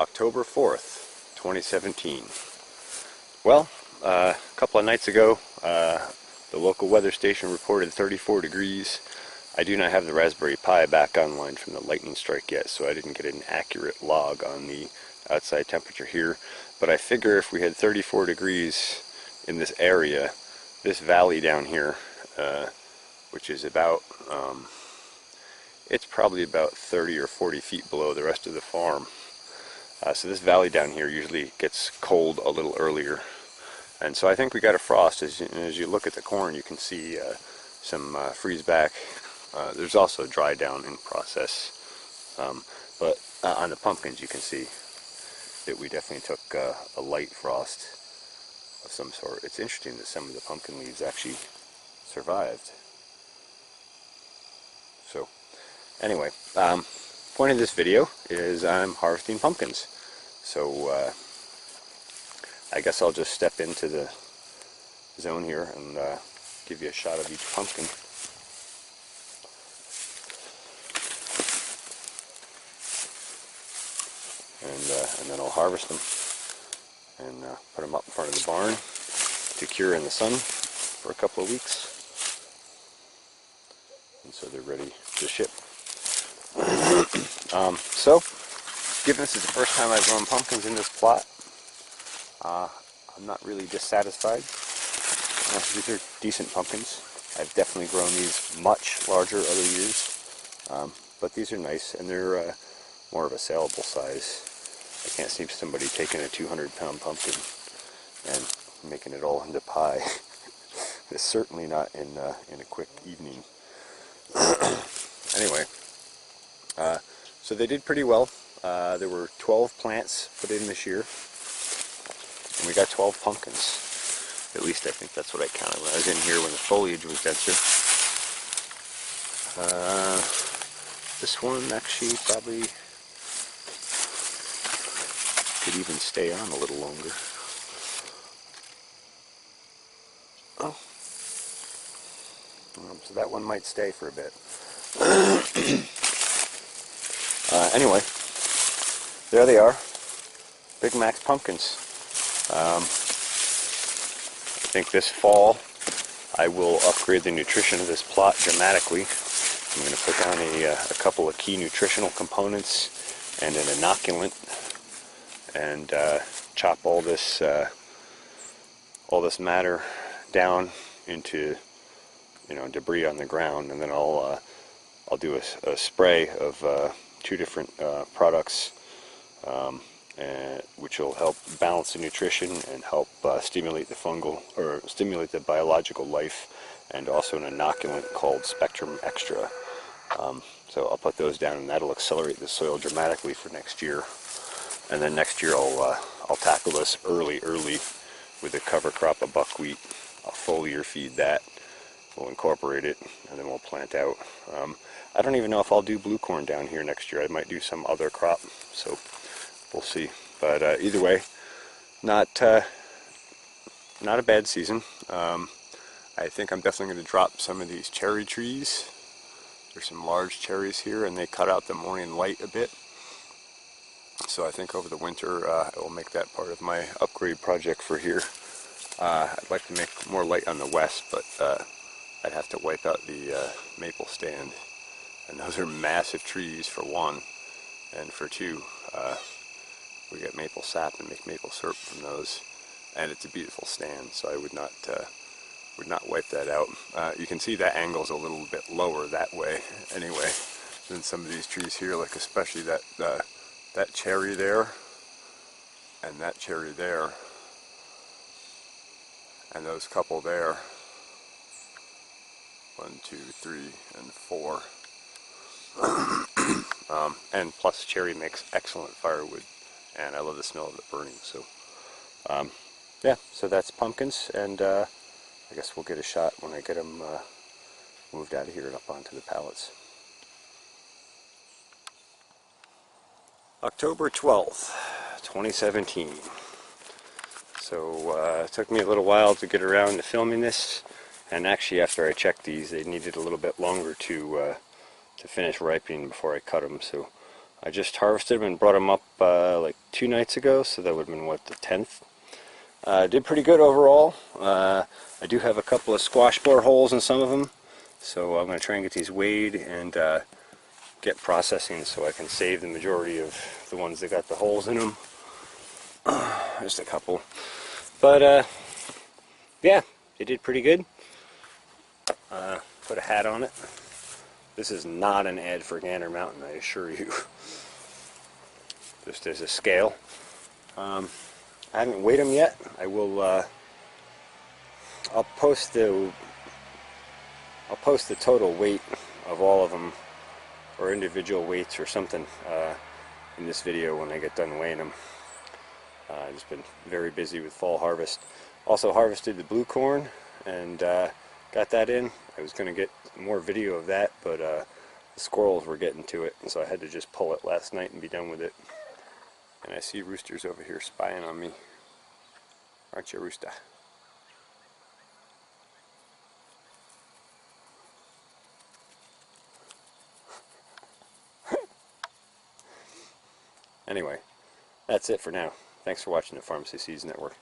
October 4th, 2017. Well, a couple of nights ago, the local weather station reported 34 degrees. I do not have the Raspberry Pi back online from the lightning strike yet, so I didn't get an accurate log on the outside temperature here. But I figure if we had 34 degrees in this area, this valley down here, which is about, it's probably about 30 or 40 feet below the rest of the farm. So this valley down here usually gets cold a little earlier. And so I think we got a frost. As you look at the corn, you can see some freeze back. There's also dry down in process. But on the pumpkins you can see that we definitely took a light frost of some sort. It's interesting that some of the pumpkin leaves actually survived. So anyway, point of this video is I'm harvesting pumpkins. So I guess I'll just step into the zone here and give you a shot of each pumpkin. And then I'll harvest them and put them up in front of the barn to cure in the sun for a couple of weeks. And so they're ready to ship. So, given this is the first time I've grown pumpkins in this plot, I'm not really dissatisfied. These are decent pumpkins. I've definitely grown these much larger other years, but these are nice, and they're more of a saleable size. I can't see somebody taking a 200-pound pumpkin and making it all into pie. It's certainly not in a quick evening. Anyway, so they did pretty well. There were 12 plants put in this year, and we got 12 pumpkins. At least I think that's what I counted when I was in here when the foliage was denser. This one actually probably could even stay on a little longer. Oh, so that one might stay for a bit. Anyway, there they are, Big Mac's pumpkins. I think this fall I will upgrade the nutrition of this plot dramatically. I'm going to put down a couple of key nutritional components and an inoculant, and chop all this matter down into, debris on the ground, and then I'll do a spray of 2 different products, which will help balance the nutrition and help stimulate the biological life, and also an inoculant called Spectrum Extra. So I'll put those down, and that'll accelerate the soil dramatically for next year. And then next year I'll tackle this early with a cover crop of buckwheat. I'll foliar feed that. We'll incorporate it, and then we'll plant out. I don't even know if I'll do blue corn down here next year. I might do some other crop, so we'll see. But either way, not a bad season. I think I'm definitely going to drop some of these cherry trees. There's some large cherries here, and they cut out the morning light a bit. So I think over the winter I will make that part of my upgrade project for here. I'd like to make more light on the west, but I'd have to wipe out the maple stand. And those are massive trees for one, and for two, we get maple sap and make maple syrup from those, and it's a beautiful stand, so I would not wipe that out. You can see that angle's a little bit lower that way anyway than some of these trees here, like especially that cherry there and that cherry there and those couple there. 1, 2, 3, and 4. And plus cherry makes excellent firewood, and I love the smell of it burning. So yeah, so that's pumpkins, and I guess we'll get a shot when I get them moved out of here and up onto the pallets. October 12th, 2017. So it took me a little while to get around to filming this, and actually after I checked these, they needed a little bit longer to finish ripening before I cut them. So I just harvested them and brought them up like 2 nights ago, so that would have been, what, the 10th? Did pretty good overall. I do have a couple of squash bore holes in some of them, so I'm going to try and get these weighed and get processing so I can save the majority of the ones that got the holes in them. Just a couple. But yeah, they did pretty good. Put a hat on it. This is not an ad for Gander Mountain, I assure you. Just as a scale. I haven't weighed them yet. I will. I'll post the total weight of all of them, or individual weights or something, in this video when I get done weighing them. I've just been very busy with fall harvest. Also harvested the blue corn and got that in. I was going to get more video of that, but the squirrels were getting to it, so I had to just pull it last night and be done with it. And I see roosters over here spying on me. Aren't you, rooster? Anyway, that's it for now. Thanks for watching the Farmacy Seeds Network.